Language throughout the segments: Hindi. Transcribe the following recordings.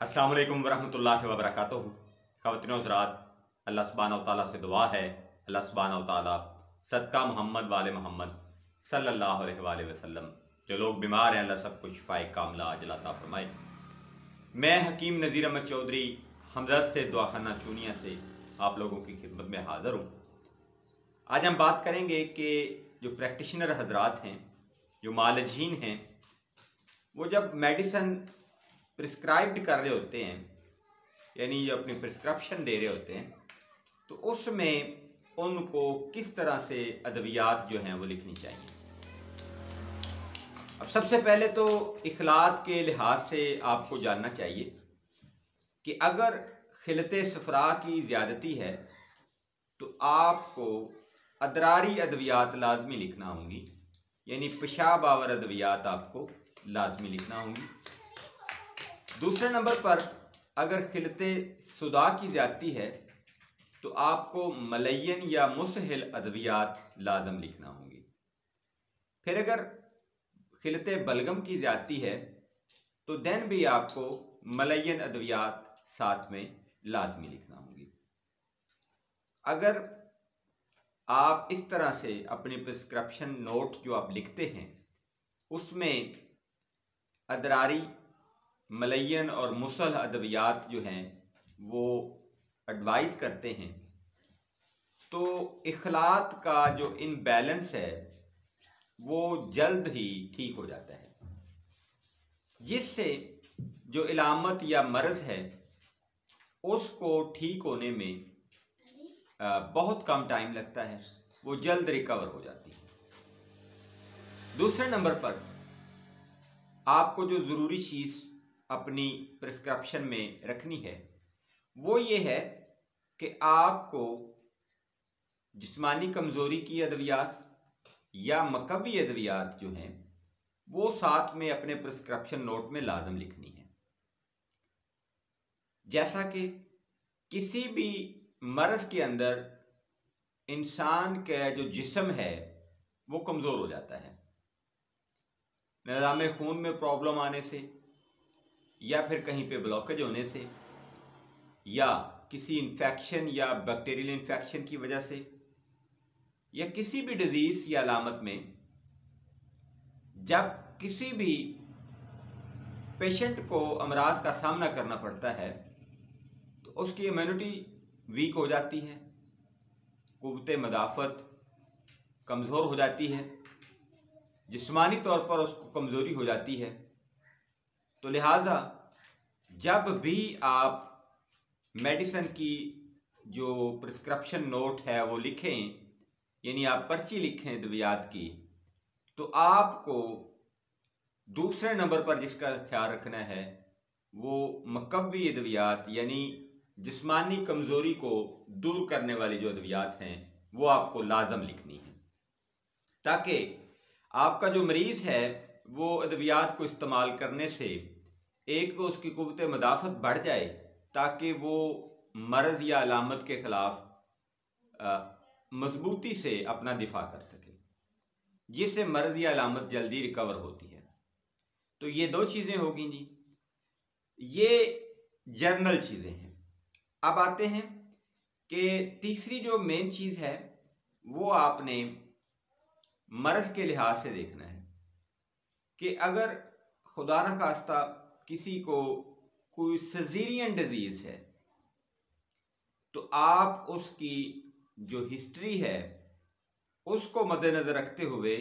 अस्सलाम वालेकुम वरहमतुल्लाहि वबरकातुहू। ख़वातीन हज़रात, अल्लाह सुब्हानहू व तआला से दुआ है, अल्लाह सुब्हानहू व तआला सदका मोहम्मद वाले मोहम्मद सल्लल्लाहु अलैहि वसल्लम जो लोग बीमार हैं अल्लाह सबको शिफ़ाए कामिला अता फ़रमाए। मैं हकीम नज़ीर अहमद चौधरी हमदर्द से दुआखाना चूनिया से आप लोगों की खिदमत में हाज़िर हूँ। आज हम बात करेंगे कि जो प्रैक्टिशनर हज़रात हैं, जो मालजीन हैं, वो जब मेडिसन प्रिस्क्राइब्ड कर रहे होते हैं, यानी जो अपनी प्रिस्क्रिप्शन दे रहे होते हैं, तो उसमें उनको किस तरह से अद्वियात जो हैं वो लिखनी चाहिए। अब सबसे पहले तो इखलात के लिहाज से आपको जानना चाहिए कि अगर खिलते सफरा की ज़्यादती है तो आपको अदरारी अद्वियात लाजमी लिखना होंगी, यानी पेशाब आवर अद्वियात आपको लाजमी लिखना होंगी। दूसरे नंबर पर अगर खिलते सुदा की ज़्यादती है तो आपको मलयन या मुसहिल अद्वियात लाजम लिखना होंगी। फिर अगर खिलते बलगम की ज़्यादती है तो देन भी आपको मलयन अद्वियात साथ में लाजमी लिखना होंगी। अगर आप इस तरह से अपनी प्रिस्क्रिप्शन नोट जो आप लिखते हैं उसमें अदरारी, मलयन और मुसल अद्वियात जो हैं वो एडवाइस करते हैं, तो इखलात का जो इनबैलेंस है वो जल्द ही ठीक हो जाता है, जिससे जो इलामत या मर्ज़ है उसको ठीक होने में बहुत कम टाइम लगता है, वो जल्द रिकवर हो जाती है। दूसरे नंबर पर आपको जो ज़रूरी चीज़ अपनी प्रिस्क्रिप्शन में रखनी है वो ये है कि आपको जिस्मानी कमज़ोरी की अद्वियात या मकवी अद्वियात जो हैं वो साथ में अपने प्रिस्क्रिप्शन नोट में लाजम लिखनी है। जैसा कि किसी भी मर्ज़ के अंदर इंसान का जो जिस्म है वो कमज़ोर हो जाता है, निज़ाम खून में प्रॉब्लम आने से या फिर कहीं पे ब्लॉकेज होने से या किसी इन्फेक्शन या बैक्टीरियल इन्फेक्शन की वजह से या किसी भी डिजीज़ या अलामत में जब किसी भी पेशेंट को अमराज का सामना करना पड़ता है तो उसकी इम्यूनिटी वीक हो जाती है, कुव्वते मदाफ़त कमज़ोर हो जाती है, जिस्मानी तौर पर उसको कमज़ोरी हो जाती है। तो लिहाजा जब भी आप मेडिसिन की जो प्रिस्क्रिप्शन नोट है वो लिखें, यानी आप पर्ची लिखें अद्वियात की, तो आपको दूसरे नंबर पर जिसका ख्याल रखना है वो मकवी अद्वियात, यानी जिस्मानी कमज़ोरी को दूर करने वाली जो अद्वियात हैं वो आपको लाजम लिखनी है, ताकि आपका जो मरीज़ है वो अद्वियात को इस्तेमाल करने से एक तो उसकी कुव्वते मदाफ़त बढ़ जाए ताकि वो मर्ज़ या अलामत के ख़िलाफ़ मजबूती से अपना दिफा कर सके, जिससे मर्ज़ या अलामत जल्दी रिकवर होती है। तो ये दो चीज़ें होगी जी, ये जर्नल चीज़ें हैं। अब आते हैं कि तीसरी जो मेन चीज़ है वो आपने मर्ज़ के लिहाज से देखना है कि अगर खुदा न खास्ता किसी को कोई सिज़ेरियन डिजीज़ है तो आप उसकी जो हिस्ट्री है उसको मद्देनज़र रखते हुए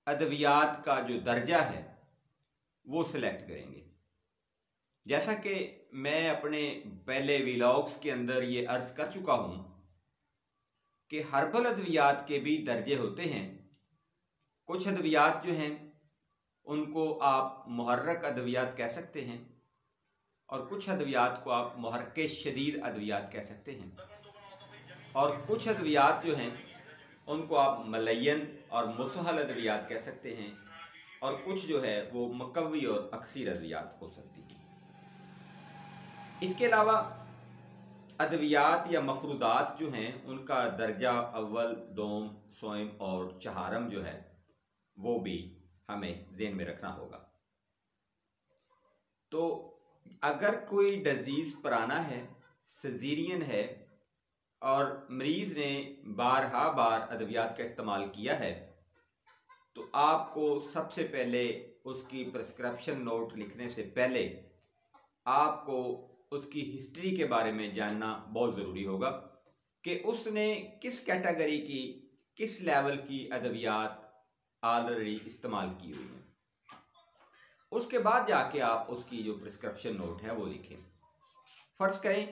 अद्वियात का जो दर्जा है वो सिलेक्ट करेंगे। जैसा कि मैं अपने पहले व्लॉग्स के अंदर ये अर्ज़ कर चुका हूँ कि हर्बल अद्वियात के भी दर्जे होते हैं। कुछ अद्वियात जो हैं उनको आप मुहर्रक अद्वियात कह सकते हैं और कुछ अद्वियात को आप मुहर्रक शदीद अद्वियात कह सकते हैं, और कुछ अद्वियात जो हैं उनको आप मलयन और मुसहल अद्वियात कह सकते हैं, और कुछ जो है वो मकवी और अक्सीर अद्वियात हो सकती हैं। इसके अलावा अद्वियात या मफरूदात जो हैं उनका दर्जा अव्वल, दोम, सोम और चहारम जो है वो भी हमें ज़हन में रखना होगा। तो अगर कोई डिजीज़ पुराना है, सजीरियन है और मरीज़ ने बारहा बार अद्वियात का इस्तेमाल किया है, तो आपको सबसे पहले उसकी प्रिस्क्रिप्शन नोट लिखने से पहले आपको उसकी हिस्ट्री के बारे में जानना बहुत ज़रूरी होगा कि उसने किस कैटेगरी की, किस लेवल की अद्वियात ऑलरेडी इस्तेमाल की हुई हैं। उसके बाद जाके आप उसकी जो प्रिस्क्रिप्शन नोट है वो लिखें। फ़र्ज़ करें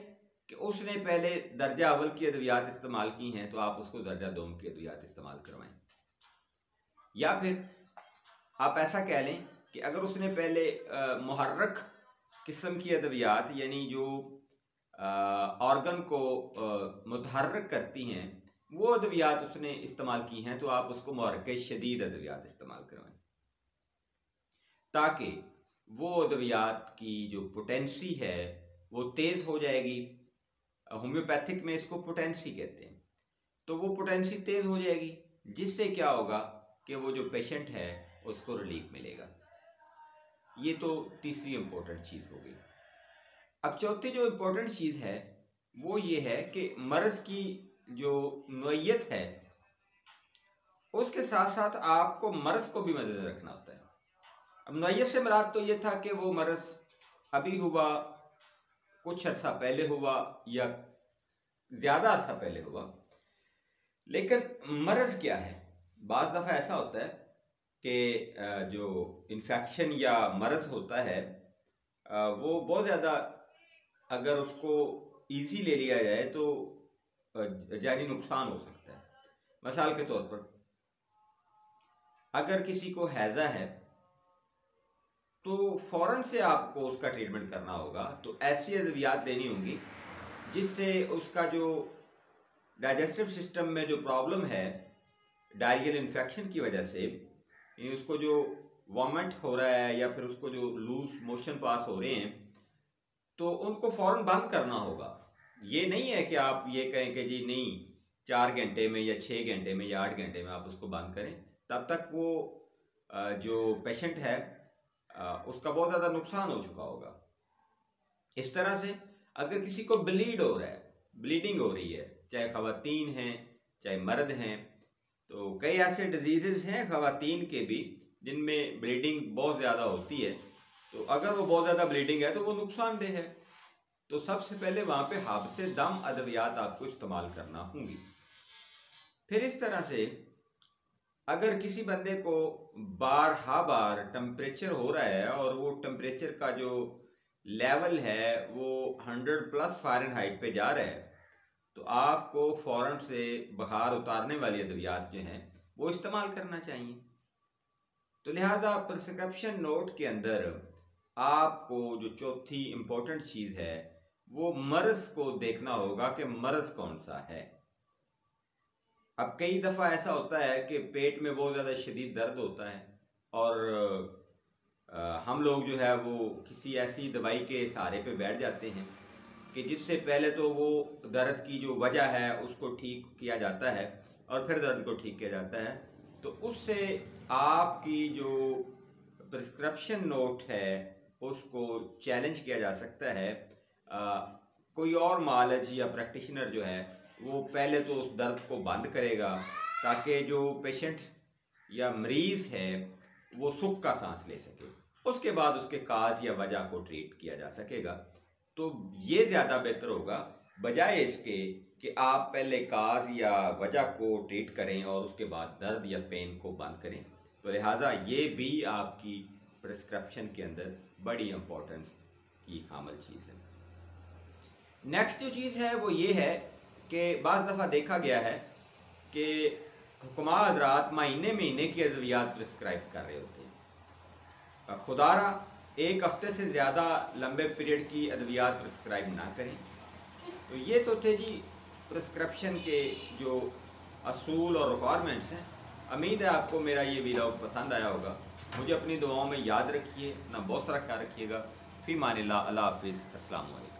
कि उसने पहले दर्जा अव्वल की अद्वियात इस्तेमाल की हैं, तो आप उसको दर्जा दोम की अद्वियात इस्तेमाल करवाएं। या फिर आप ऐसा कह लें कि अगर उसने पहले मुहर्रक किस्म की अद्वियात, यानी जो ऑर्गन को मुतहर्रिक करती हैं, वो अद्वियात उसने इस्तेमाल की हैं, तो आप उसको मुहर्रिक शदीद अद्वियात इस्तेमाल करवाएं, ताकि वो अद्वियात की जो पोटेंसी है वो तेज़ हो जाएगी। होम्योपैथिक में इसको पोटेंसी कहते हैं। तो वो पोटेंसी तेज़ हो जाएगी, जिससे क्या होगा कि वो जो पेशेंट है उसको रिलीफ मिलेगा। ये तो तीसरी इम्पोर्टेंट चीज़ हो गई। अब चौथी जो इम्पोर्टेंट चीज़ है वो ये है कि मर्ज़ की जो नोयत है उसके साथ साथ आपको मर्ज़ को भी मद्देनज़र रखना होता है। अब नोयत से मुराद तो ये था कि वो मर्ज़ अभी हुआ, कुछ अर्सा पहले हुआ या ज़्यादा अर्सा पहले हुआ, लेकिन मर्ज़ क्या है? बाज़ दफ़ा ऐसा होता है कि जो इन्फेक्शन या मर्ज़ होता है वो बहुत ज़्यादा, अगर उसको इजी ले लिया जाए तो जानी नुकसान हो सकता है। मिसाल के तौर पर अगर किसी को हैज़ा है तो फ़ौरन से आपको उसका ट्रीटमेंट करना होगा। तो ऐसी अद्वियात देनी होंगी जिससे उसका जो डाइजेस्टिव सिस्टम में जो प्रॉब्लम है डायरियल इन्फेक्शन की वजह से, उसको जो वॉमिट हो रहा है या फिर उसको जो लूज मोशन पास हो रहे हैं, तो उनको फ़ौरन बंद करना होगा। ये नहीं है कि आप ये कहें कि जी नहीं 4 घंटे में या 6 घंटे में या 8 घंटे में आप उसको बंद करें, तब तक वो जो पेशेंट है उसका बहुत ज़्यादा नुकसान हो चुका होगा। इस तरह से अगर किसी को ब्लीड हो रहा है, ब्लीडिंग हो रही है, चाहे ख़वातीन हैं चाहे मर्द हैं, तो कई ऐसे डिजीज़ हैं ख़वातीन के भी जिनमें ब्लीडिंग बहुत ज़्यादा होती है। तो अगर वो बहुत ज़्यादा ब्लीडिंग है तो वो नुकसानदेह है। तो सबसे पहले वहाँ पे हाबसे दम अद्वियात आपको इस्तेमाल करना होंगी। फिर इस तरह से अगर किसी बंदे को बारहा बार टेम्परेचर हो रहा है और वो टेम्परेचर का जो लेवल है वो 100+ फ़ारेनहाइट पे जा रहा है, तो आपको फ़ौरन से बुखार उतारने वाली अद्वियात जो हैं वो इस्तेमाल करना चाहिए। तो लिहाजा प्रिस्क्रिप्शन नोट के अंदर आपको जो चौथी इम्पोर्टेंट चीज़ है वो मर्ज़ को देखना होगा कि मर्ज़ कौन सा है। अब कई दफ़ा ऐसा होता है कि पेट में बहुत ज़्यादा शदीद दर्द होता है और हम लोग जो है वो किसी ऐसी दवाई के सहारे पे बैठ जाते हैं कि जिससे पहले तो वो दर्द की जो वजह है उसको ठीक किया जाता है और फिर दर्द को ठीक किया जाता है। तो उससे आपकी जो प्रिस्क्रिप्शन नोट है उसको चैलेंज किया जा सकता है। कोई और मालिज या प्रैक्टिशनर जो है वो पहले तो उस दर्द को बंद करेगा ताकि जो पेशेंट या मरीज़ है वो सुख का सांस ले सके, उसके बाद उसके काज या वजह को ट्रीट किया जा सकेगा। तो ये ज़्यादा बेहतर होगा बजाय इसके कि आप पहले काज या वजह को ट्रीट करें और उसके बाद दर्द या पेन को बंद करें। तो लिहाजा ये भी आपकी प्रिस्क्रिप्शन के अंदर बड़ी इम्पोर्टेंस की हामिल चीज़ है। नेक्स्ट जो चीज़ है वो ये है कि बाज़ दफ़ा देखा गया है कि हुक्मा हज़रात महीने महीने की अद्वियात प्रिस्क्राइब कर रहे होते हैं। खुदारा एक हफ्ते से ज़्यादा लंबे पीरियड की अद्वियात प्रिस्क्राइब ना करें। तो ये तो थे जी प्रिस्क्रिप्शन के जो असूल और रिक्वायरमेंट्स हैं। उम्मीद है आपको मेरा ये वीडियो पसंद आया होगा। मुझे अपनी दुआओं में याद रखिए, अपना बहुत सारा ख्याल रखिएगा। फ़ी मानिल्लाह, अल्लाह हाफ़िज़, अस्सलाम वालेकुम।